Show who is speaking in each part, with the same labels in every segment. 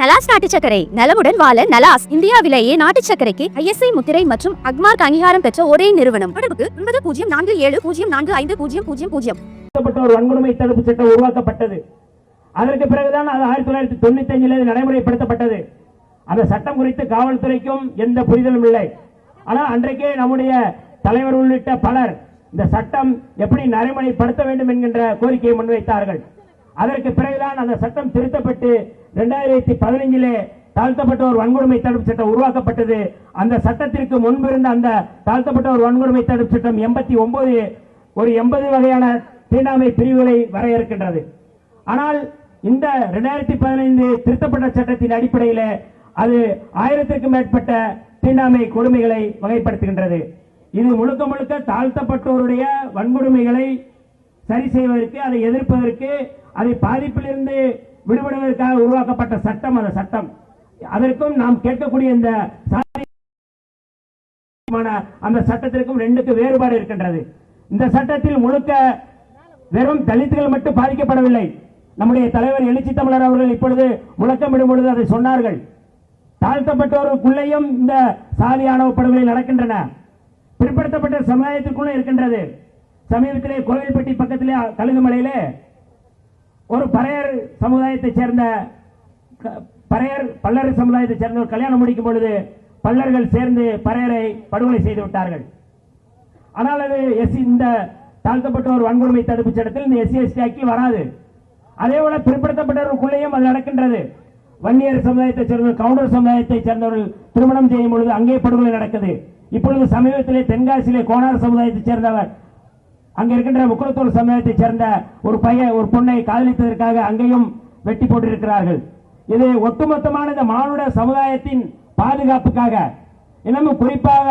Speaker 1: நலாஸ் நாட்டு சர்க்கரை நலமுடன் வாழ நலாஸ் இந்தியாவிலேயே நாட்டு சர்க்கரைக்கு ISI முத்திரை மற்றும் அக்மார்க் அங்கீகாரம் பெற்ற ஒரே நிறுவனம். தொடர்புக்கு 9047000000.
Speaker 2: ஒரு வன்கொடுமை தடுப்பு சட்டம் உருவாக்கப்பட்டது. அதற்கு பிறகுதான் அது 1995 நடைமுறைப்படுத்தப்பட்டது. அந்த சட்டம் குறித்து காவல்துறைக்கும் எந்த புரிதலும் இல்லை. ஆனால் அன்றைக்கே நம்முடைய தலைவர் உள்ளிட்ட பலர் இந்த சட்டம் எப்படி நடைமுறைப்படுத்த வேண்டும் என்கின்ற கோரிக்கையை முன்வைத்தார்கள். அதற்கு பிறகுதான் அந்த சட்டம் திருத்தப்பட்டு 2015 தாழ்த்தப்பட்டோர் வன்கொடுமை தடுப்பு சட்டம் உருவாக்கப்பட்டது. அந்த சட்டத்திற்கு முன்பு இருந்த அந்த தாழ்த்தப்பட்டோர் வன்கொடுமை தடுப்பு சட்டம் 89 ஒரு 80 வகையான தீண்டாமை பிரிவுகளை வரையறுக்கின்றது. ஆனால் இந்த 2015 திருத்தப்பட்ட சட்டத்தின் அடிப்படையில் அது 1000க்கும் மேற்பட்ட தீண்டாமை கொடுமைகளை வகைப்படுத்துகின்றது. இது முழுக்க முழுக்க தாழ்த்தப்பட்டோருடைய வன்கொடுமைகளை சரி செய்வதற்கு, அதை எதிர்ப்பதற்கு, அதை பாதிப்பிலிருந்து விடுபடுவதற்காக உருவாக்கப்பட்ட சட்டம் அந்த சட்டம். அதற்கும் நாம் கேட்கக்கூடிய இந்த அந்த சட்டத்திற்கும் ரெண்டுக்கு வேறுபாடு இருக்கின்றது. இந்த சட்டத்தில் முழுக்க வெறும் தலித்துகள் மட்டும் பாதிக்கப்படவில்லை. நம்முடைய தலைவர் எழுச்சி தமிழர் அவர்கள் இப்பொழுது முழக்கமிடும் பொழுது அதை சொன்னார்கள். தாழ்த்தப்பட்டோருக்குள்ளேயும் இந்த சாதி ஆணவ படுகொலை நடக்கின்றன. பிற்படுத்தப்பட்ட சமுதாயத்திற்குள்ள இருக்கின்றது. சமீபத்திலே கோவில்பட்டி பக்கத்திலே கழுகுமலையிலே ஒரு பறையர் சமுதாயத்தை சேர்ந்த பல்லர் சமுதாயத்தை சேர்ந்த ஒரு கல்யாணம் முடிக்கும் பொழுது பல்லர்கள் சேர்ந்து பறையரை படுகொலை செய்து விட்டார்கள். ஆனால் அது இந்த தாழ்த்தப்பட்டோர் வன்கொடுமை தடுப்பு சட்டத்தில் இந்த SC/ST ஆக்கி வராது. அதே போல பிற்படுத்தப்பட்டவர்களுக்குள்ளேயும் அது நடக்கின்றது. வன்னியர் சமுதாயத்தை சேர்ந்தவர்கள், கவுண்டர் சமுதாயத்தை சேர்ந்தவர்கள் திருமணம் செய்யும் பொழுது அங்கே படுகொலை நடக்குது. இப்பொழுது சமீபத்திலே தென்காசியிலே கோனார் சமுதாயத்தை சேர்ந்தவர், அங்க இருக்கின்ற முக்குளத்தூர் சமுதாயத்தை சேர்ந்த ஒரு பொண்ணை காதலித்ததற்காக அங்கேயும் வெட்டி போட்டிருக்கிறார்கள். இது ஒட்டுமொத்தமான இந்த மானுட சமுதாயத்தின் பாதுகாப்புக்காக, இன்னமும் குறிப்பாக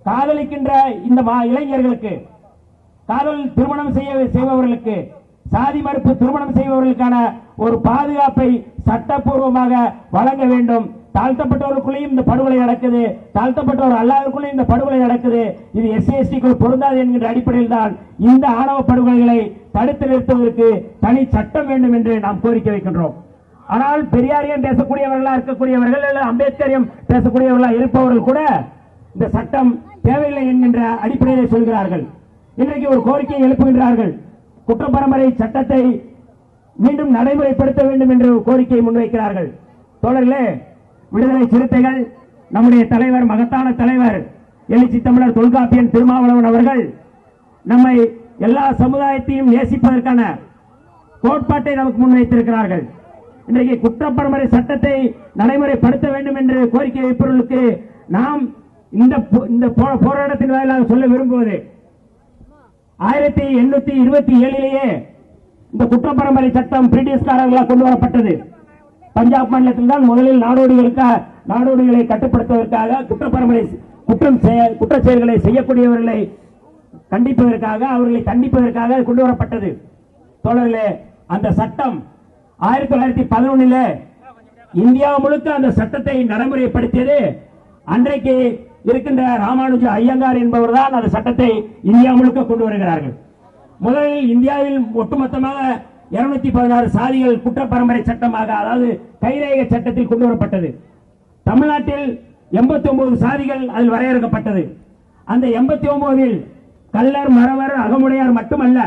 Speaker 2: காதலிக்கின்ற இந்த இளைஞர்களுக்கு, காதல் திருமணம் செய்பவர்களுக்கு, சாதி மறுப்பு திருமணம் செய்பவர்களுக்கான ஒரு பாதுகாப்பை சட்டப்பூர்வமாக வழங்க வேண்டும். தாழ்த்தப்பட்டவர்களுக்குள்ளேயும் இந்த படுகொலை நடக்குது, தாழ்த்தப்பட்டவர் அல்லாதவர்களுக்குள்ளேயும் இந்த படுகொலை நடக்குது. இது SC/ST பொருந்தாது என்கின்ற அடிப்படையில் தான் இந்த ஆணவ படுகொலைகளை தடுத்து நிறுத்துவதற்கு தனி சட்டம் வேண்டும் என்று நாம் கோரிக்கை வைக்கின்றோம். ஆனால் பெரியாரியம் பேசக்கூடியவர்களா இருக்கக்கூடியவர்கள், அம்பேத்கரியம் பேசக்கூடியவர்களா இருப்பவர்கள் கூட இந்த சட்டம் தேவையில்லை என்கின்ற அடிப்படையில் சொல்கிறார்கள். இன்றைக்கு ஒரு கோரிக்கையை எழுப்புகின்றார்கள். குற்றப்பரம்பரை சட்டத்தை மீண்டும் நடைமுறைப்படுத்த வேண்டும் என்று கோரிக்கையை முன்வைக்கிறார்கள். தோழர்களே, விடுதலை சிறுத்தைகள், நம்முடைய தலைவர், மகத்தான தலைவர் எழுச்சி தமிழர் தொல்காப்பியன் திருமாவளவன் அவர்கள் நம்மை எல்லா சமுதாயத்தையும் நேசிப்பதற்கான கோட்பாட்டை நமக்கு முன்வைத்திருக்கிறார்கள். இன்றைக்கு குற்றப்பரம்பரை சட்டத்தை நடைமுறைப்படுத்த வேண்டும் என்று கோரிக்கை வைப்பவர்களுக்கு நாம் இந்த போராட்டத்தின் வாயிலாக சொல்ல விரும்புவது, 1827 இந்த குற்றப்பரம்பரை சட்டம் பிரிட்டிஷ்காரர்களால் கொண்டு வரப்பட்டது. பஞ்சாப் மாநிலத்தில் தான் முதலில் நாடோடிகளை கட்டுப்படுத்துவதற்காக, குற்றப்பரம்பரை குற்ற செயல்களை செய்யக்கூடியவர்களை கண்டிப்பதற்காக, அவர்களை தண்டிப்பதற்காக கொண்டு வரப்பட்டது. தொடர்களே, அந்த சட்டம் 1911 இந்தியா முழுக்க அந்த சட்டத்தை நடைமுறைப்படுத்தியது அன்றைக்கு இருக்கின்ற ராமானுஜ ஐயங்கார் என்பவர் தான் அந்த சட்டத்தை இந்தியா முழுக்க கொண்டு வருகிறார்கள். முதலில் இந்தியாவில் ஒட்டுமொத்தமாக 216 சாதிகள் குற்றப்பரம்பரை சட்டமாக, அதாவது கைரேக சட்டத்தில் கொண்டு வரப்பட்டது. தமிழ்நாட்டில் 89 சாதிகள் அதில் வரையறுக்கப்பட்டது. அந்த 89 கள்ளர், மறவர், அகமுடையார் மட்டுமல்ல,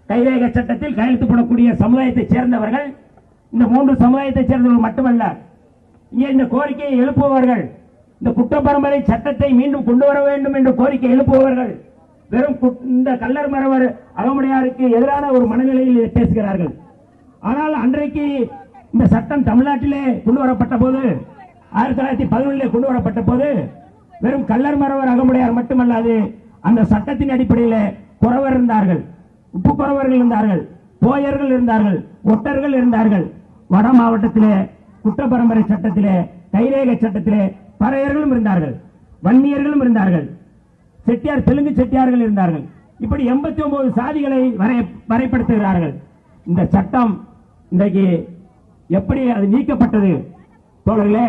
Speaker 2: கைரேக சட்டத்தில் கையெழுத்து போடக்கூடிய சமுதாயத்தை சேர்ந்தவர்கள், இந்த 3 சமுதாயத்தை சேர்ந்தவர்கள் மட்டுமல்ல. இங்கே இந்த கோரிக்கையை எழுப்புபவர்கள், இந்த குற்றப்பரம்பரை சட்டத்தை மீண்டும் கொண்டு வர வேண்டும் என்று கோரிக்கை எழுப்புபவர்கள் வெறும் இந்த கள்ளர், மறவர், அகமுடையாருக்கு எதிரான ஒரு மனநிலையில் பேசுகிறார்கள். ஆனால் அன்றைக்கு இந்த சட்டம் தமிழ்நாட்டிலே கொண்டு வரப்பட்ட போது, 1911 கொண்டு வரப்பட்ட போது, வெறும் கள்ளர், மறவர், அகமுடையார் மட்டுமல்லாது அந்த சட்டத்தின் அடிப்படையில் குறவர் இருந்தார்கள், உப்பு குறவர்கள் இருந்தார்கள், போயர்கள் இருந்தார்கள், ஒட்டர்கள் இருந்தார்கள். வட மாவட்டத்திலே குற்றப்பரம்பரை சட்டத்திலே, கைரேக சட்டத்திலே பறையர்களும் இருந்தார்கள், வன்னியர்களும் இருந்தார்கள், செட்டியார், தெலுங்கு செட்டியார்கள் இருந்தார்கள். இப்படி 89 சாதிகளை வரைப்படுத்துகிறார்கள். இந்த சட்டம் இன்றைக்கு எப்படி அது நீக்கப்பட்டது? தோழர்களே,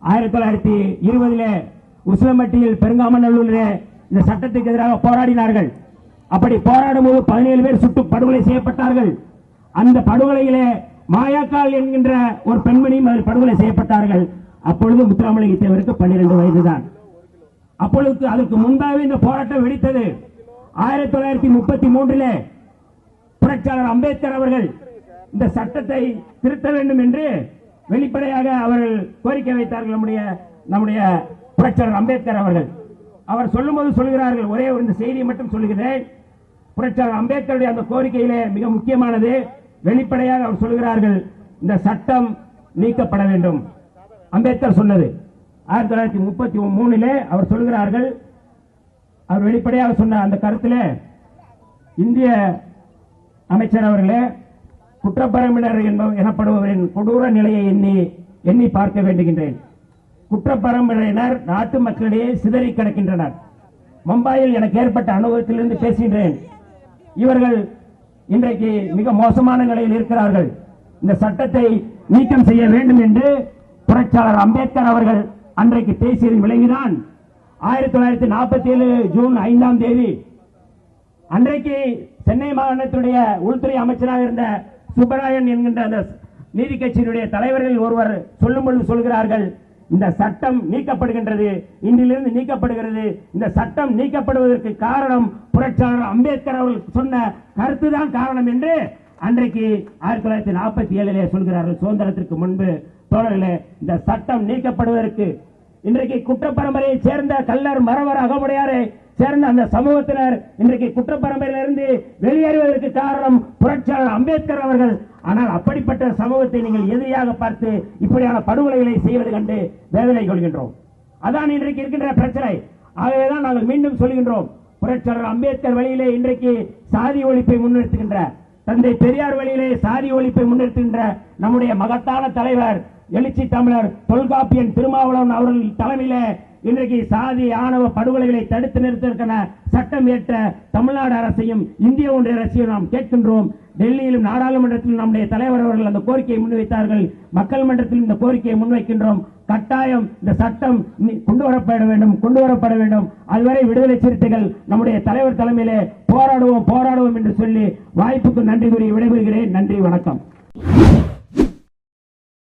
Speaker 2: 1920 உசிலம்பட்டியில், பெருங்காமநல்லூரில் இந்த சட்டத்துக்கு எதிராக போராடினார்கள். அப்படி போராடும் போது 17 பேர் சுட்டு படுகொலை செய்யப்பட்டார்கள். அந்த படுகொலையிலே மாயாக்கால் என்கின்ற ஒரு பெண்மணியும் அதில் படுகொலை செய்யப்பட்டார்கள். அப்பொழுது முத்துராமலிங்க தேவருக்கு 12 வயதுதான். அப்பொழுது அதற்கு முன்பாகவே இந்த போராட்டம் வெடித்தது. 1933 புரட்சியாளர் அம்பேத்கர் அவர்கள் இந்த சட்டத்தை திருத்த வேண்டும் என்று வெளிப்படையாக அவர்கள் கோரிக்கை வைத்தார்கள். நம்முடைய புரட்சியாளர் அம்பேத்கர் அவர்கள் அவர் சொல்லும்போது சொல்கிறார்கள், ஒரே ஒரு செய்தியை மட்டும் சொல்லுகிறேன். புரட்சியாளர் அம்பேத்கருடைய அந்த கோரிக்கையிலே மிக முக்கியமானது, வெளிப்படையாக அவர் சொல்கிறார்கள், இந்த சட்டம் நீக்கப்பட வேண்டும். அம்பேத்கர் சொன்னது 1933 அவர் சொல்கிறார்கள். அவர் வெளிப்படையாக சொன்ன அந்த கருத்தில், இந்திய அமைச்சர் அவர்களே, குற்றப்பரம்பினர் எனப்படுபவரின் கொடூர நிலையை எண்ணி பார்க்க வேண்டுகின்றேன். குற்றப்பரம்பினர் நாட்டு மக்களிடையே சிதறி கிடக்கின்றனர். மும்பையில் எனக்கு ஏற்பட்ட அனுபவத்திலிருந்து பேசுகின்றேன். இவர்கள் இன்றைக்கு மிக மோசமான நிலையில் இருக்கிறார்கள். இந்த சட்டத்தை நீக்கம் செய்ய வேண்டும் என்று புரட்சியாளர் அம்பேத்கர் அவர்கள் அன்றைக்கு பேசியதன் விளைவுதான் 1947 ஜூன் 5ஆம் தேதி அன்றைக்கு சென்னை மாகாணத்துடைய உள்துறை அமைச்சராக இருந்த சுப்பராயன் என்கின்ற அந்த நீதி கட்சியினுடைய தலைவர்கள் ஒருவர் சொல்லும் பொழுது சொல்கிறார்கள், இந்த சட்டம் நீக்கப்படுகின்றது, இன்றிலிருந்து நீக்கப்படுகிறது. இந்த சட்டம் நீக்கப்படுவதற்கு காரணம் புரட்சியாளர் அம்பேத்கர் அவர்கள் சொன்ன கருத்துதான் காரணம் என்று அன்றைக்கு 1947 சொல்கிறார்கள். சுதந்திரத்திற்கு முன்பு தோழர்களே, இந்த சட்டம் நீக்கப்படுவதற்கு இன்றைக்கு குற்றப்பரம்பரையை சேர்ந்த கள்ளர் மறவர் அகமுடையாரை சேர்ந்த அந்த சமூகத்தினர் இன்றைக்கு குற்றப்பரம்பரையிலிருந்து வெளியேறுவதற்கு காரணம் புரட்சியாளர் அம்பேத்கர் அவர்கள். ஆனால் அப்படிப்பட்ட சமூகத்தை நீங்கள் எதிரியாக பார்த்து இப்படியான படுகொலைகளை செய்வது கண்டு வேதனை கொள்கின்றோம். அதான் இன்றைக்கு இருக்கின்ற பிரச்சனை. ஆகவேதான் நாங்கள் மீண்டும் சொல்கின்றோம், புரட்சியாளர் அம்பேத்கர் வழியிலே இன்றைக்கு சாதி ஒழிப்பை முன்னிறுத்துகின்ற, தந்தை பெரியார் வழியிலே சாதி ஒழிப்பை முன்னிறுத்துகின்ற நம்முடைய மகத்தான தலைவர் எழுச்சி தமிழர் தொல்காப்பியன் திருமாவளவன் அவர்கள் தலைமையிலே இன்றைக்கு சாதி ஆணவ படுகொலைகளை தடுத்து நிறுத்துவதற்கான சட்டம் ஏற்ற தமிழ்நாடு அரசையும் இந்திய ஒன்றிய அரசையும் நாம் கேட்கின்றோம். டெல்லியிலும் நாடாளுமன்றத்திலும் நம்முடைய தலைவர் அவர்கள் அந்த கோரிக்கையை முன்வைத்தார்கள். மக்கள் மன்றத்தில் இந்த கோரிக்கையை முன்வைக்கின்றோம். கட்டாயம் இந்த சட்டம் கொண்டு வரப்பட வேண்டும். அதுவரை விடுதலை சிறுத்தைகள் நம்முடைய தலைவர் தலைமையிலே போராடுவோம் என்று சொல்லி வாய்ப்புக்கு நன்றி கூறி விடைபெறுகிறேன். நன்றி, வணக்கம்.